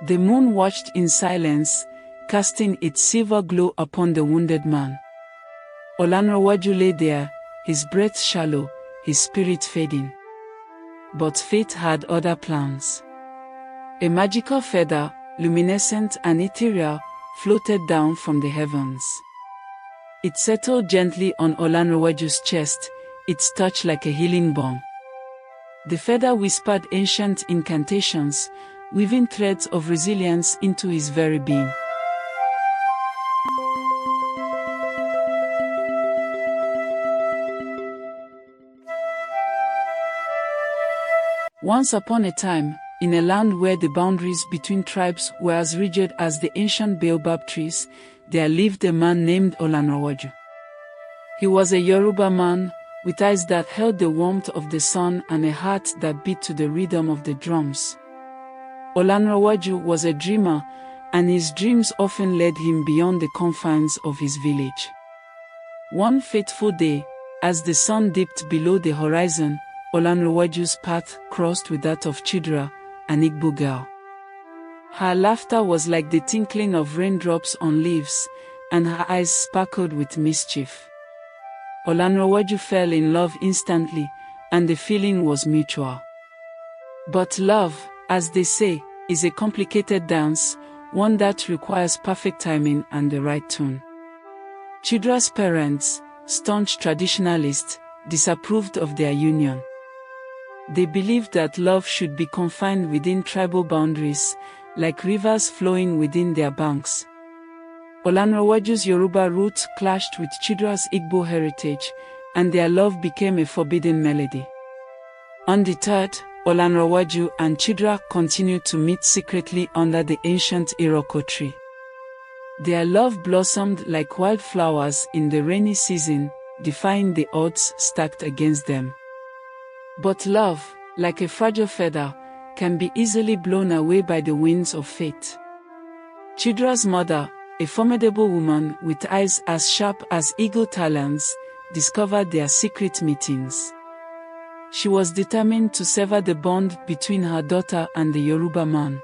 The moon watched in silence, casting its silver glow upon the wounded man. Olanrewaju lay there, his breath shallow, his spirit fading. But fate had other plans. A magical feather, luminescent and ethereal, floated down from the heavens. It settled gently on Olanrewaju's chest, its touch like a healing balm. The feather whispered ancient incantations, weaving threads of resilience into his very being. Once upon a time, in a land where the boundaries between tribes were as rigid as the ancient baobab trees, there lived a man named Olanrewaju. He was a Yoruba man, with eyes that held the warmth of the sun and a heart that beat to the rhythm of the drums. Olanrewaju was a dreamer, and his dreams often led him beyond the confines of his village. One fateful day, as the sun dipped below the horizon, Olanrewaju's path crossed with that of Chidera, an Igbo girl. Her laughter was like the tinkling of raindrops on leaves, and her eyes sparkled with mischief. Olanrewaju fell in love instantly, and the feeling was mutual. But love, as they say, is a complicated dance, one that requires perfect timing and the right tune. Chidera's parents, staunch traditionalists, disapproved of their union. They believed that love should be confined within tribal boundaries, like rivers flowing within their banks. Olanrewaju's Yoruba roots clashed with Chidera's Igbo heritage, and their love became a forbidden melody. Undeterred, Olanrewaju and Chidera continued to meet secretly under the ancient Iroko tree. Their love blossomed like wildflowers in the rainy season, defying the odds stacked against them. But love, like a fragile feather, can be easily blown away by the winds of fate. Chidera's mother, a formidable woman with eyes as sharp as eagle talons, discovered their secret meetings. She was determined to sever the bond between her daughter and the Yoruba man.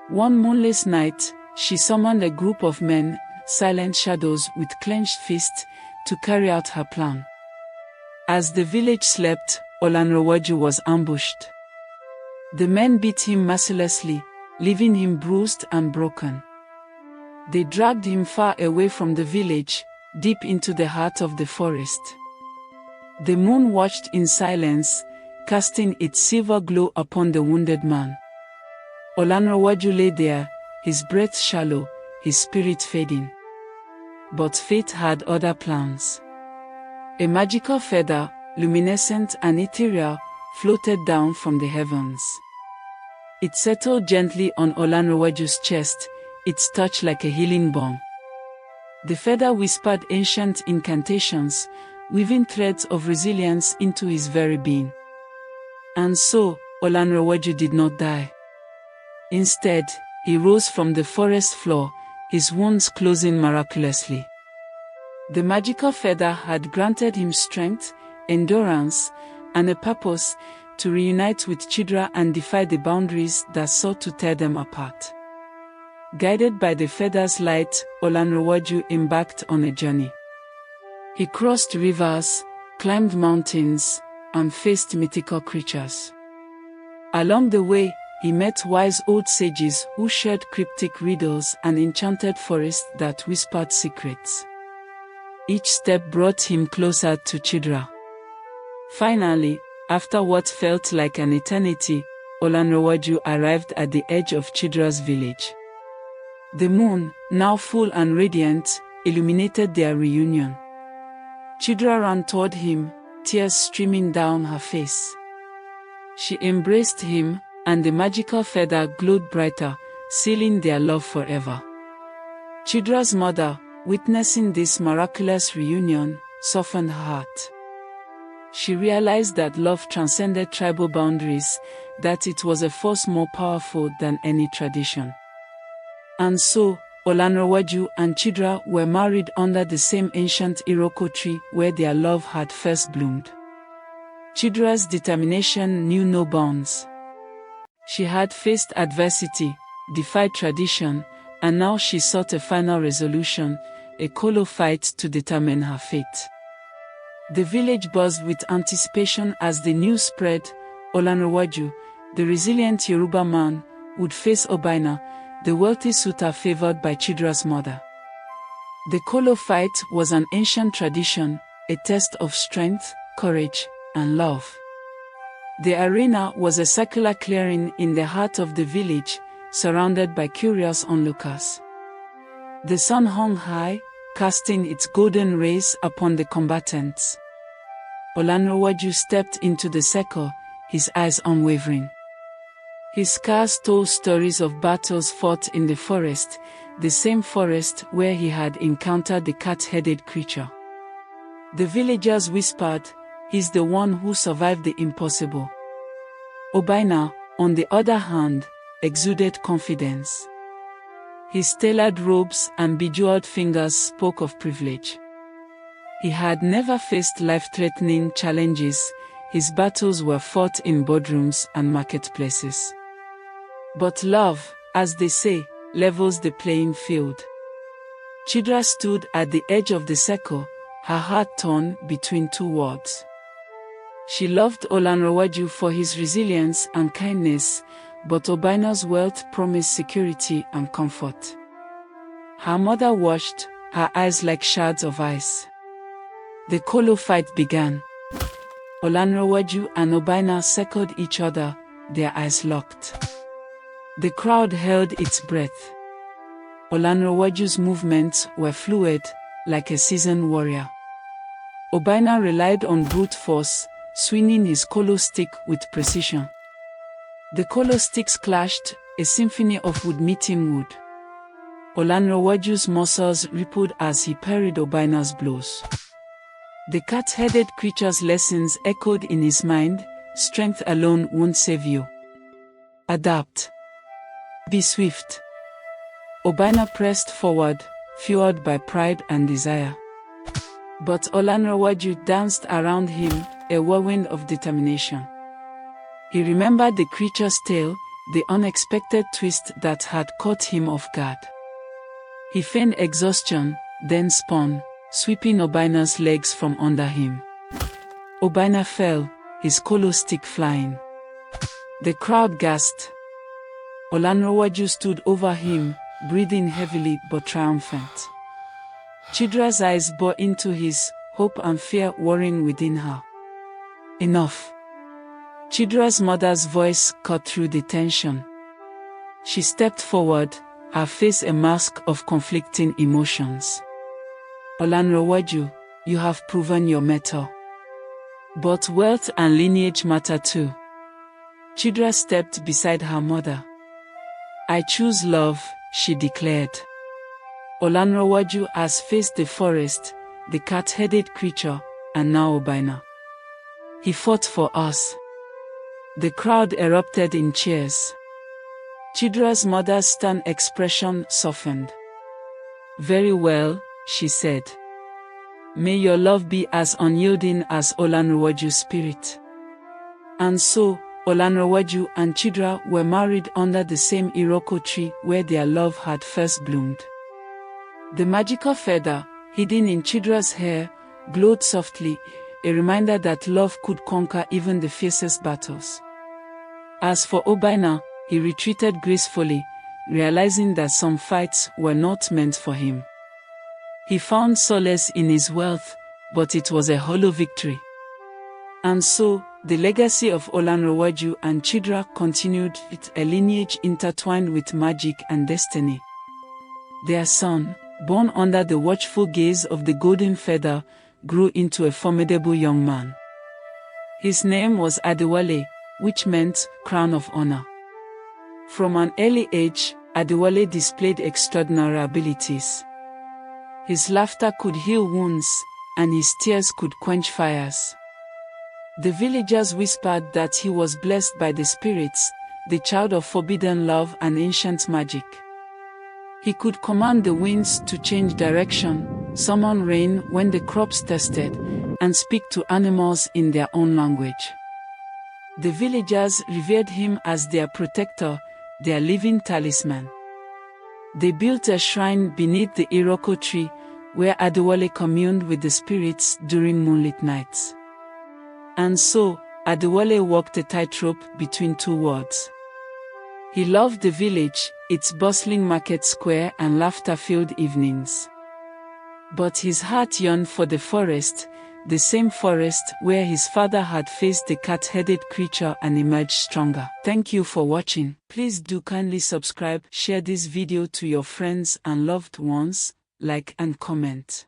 One moonless night, she summoned a group of men, silent shadows with clenched fists, to carry out her plan. As the village slept, Olanrewaju was ambushed. The men beat him mercilessly, leaving him bruised and broken. They dragged him far away from the village, deep into the heart of the forest. The moon watched in silence, casting its silver glow upon the wounded man. Olanrewaju lay there, his breath shallow, his spirit fading. But fate had other plans. A magical feather, luminescent and ethereal, floated down from the heavens. It settled gently on Olanrewaju's chest, its touch like a healing balm. The feather whispered ancient incantations, weaving threads of resilience into his very being. And so, Olanrewaju did not die. Instead, he rose from the forest floor, his wounds closing miraculously. The magical feather had granted him strength, endurance, and a purpose to reunite with Chidera and defy the boundaries that sought to tear them apart. Guided by the feather's light, Olanrewaju embarked on a journey. He crossed rivers, climbed mountains, and faced mythical creatures. Along the way, he met wise old sages who shared cryptic riddles and enchanted forests that whispered secrets. Each step brought him closer to Chidera. Finally, after what felt like an eternity, Olanrewaju arrived at the edge of Chidera's village. The moon, now full and radiant, illuminated their reunion. Chidera ran toward him, tears streaming down her face. She embraced him, and the magical feather glowed brighter, sealing their love forever. Chidera's mother, witnessing this miraculous reunion, softened her heart. She realized that love transcended tribal boundaries, that it was a force more powerful than any tradition. And so, Olanrewaju and Chidera were married under the same ancient Iroko tree where their love had first bloomed. Chidera's determination knew no bounds. She had faced adversity, defied tradition, and now she sought a final resolution, a kolo fight to determine her fate. The village buzzed with anticipation as the news spread. Olanrewaju, the resilient Yoruba man, would face Obaina, the wealthy suitor favored by Chidra's mother. The kolo fight was an ancient tradition, a test of strength, courage, and love. The arena was a circular clearing in the heart of the village, surrounded by curious onlookers. The sun hung high, casting its golden rays upon the combatants. Olanrewaju stepped into the circle, his eyes unwavering. His scars told stories of battles fought in the forest, the same forest where he had encountered the cat-headed creature. The villagers whispered, "He's the one who survived the impossible." Obaina, on the other hand, exuded confidence. His tailored robes and bejeweled fingers spoke of privilege. He had never faced life-threatening challenges. His battles were fought in boardrooms and marketplaces. But love, as they say, levels the playing field. Chidra stood at the edge of the circle, her heart torn between two worlds. She loved Olanrewaju for his resilience and kindness, but Obaina's wealth promised security and comfort. Her mother watched, her eyes like shards of ice. The kolo fight began. Olanrewaju and Obaina circled each other, their eyes locked. The crowd held its breath. Olanrewaju's movements were fluid, like a seasoned warrior. Obaina relied on brute force, swinging his kolo stick with precision. The kolo sticks clashed, a symphony of wood-meeting wood. Olanrewaju's muscles rippled as he parried Obaina's blows. The cat-headed creature's lessons echoed in his mind: strength alone won't save you. Adapt. Be swift. Obaina pressed forward, fueled by pride and desire. But Olanrewaju danced around him, a whirlwind of determination. He remembered the creature's tail, the unexpected twist that had caught him off guard. He feigned exhaustion, then spun, sweeping Obaina's legs from under him. Obaina fell, his kolo stick flying. The crowd gasped. Olanrewaju stood over him, breathing heavily but triumphant. Chidra's eyes bore into his, hope and fear warring within her. Enough. Chidra's mother's voice cut through the tension. She stepped forward, her face a mask of conflicting emotions. Olanrewaju, you have proven your mettle. But wealth and lineage matter too. Chidra stepped beside her mother. I choose love, she declared. Olanrewaju has faced the forest, the cat-headed creature, and now Obaina. He fought for us. The crowd erupted in cheers. Chidra's mother's stern expression softened. Very well, she said. May your love be as unyielding as Olanrewaju's spirit. And so, Olanrewaju and Chidra were married under the same Iroko tree where their love had first bloomed. The magical feather, hidden in Chidra's hair, glowed softly, a reminder that love could conquer even the fiercest battles. As for Obaina, he retreated gracefully, realizing that some fights were not meant for him. He found solace in his wealth, but it was a hollow victory. And so, the legacy of Olanrewaju and Chidra continued with a lineage intertwined with magic and destiny. Their son, born under the watchful gaze of the golden feather, grew into a formidable young man. His name was Adewale, which meant crown of honor. From an early age, Adewale displayed extraordinary abilities. His laughter could heal wounds, and his tears could quench fires. The villagers whispered that he was blessed by the spirits, the child of forbidden love and ancient magic. He could command the winds to change direction, summon rain when the crops thirsted, and speak to animals in their own language. The villagers revered him as their protector, their living talisman. They built a shrine beneath the Iroko tree, where Adewale communed with the spirits during moonlit nights. And so, Adewale walked a tightrope between two worlds. He loved the village, its bustling market square and laughter-filled evenings. But his heart yearned for the forest, the same forest where his father had faced the cat-headed creature and emerged stronger. Thank you for watching. Please do kindly subscribe, share this video to your friends and loved ones, like and comment.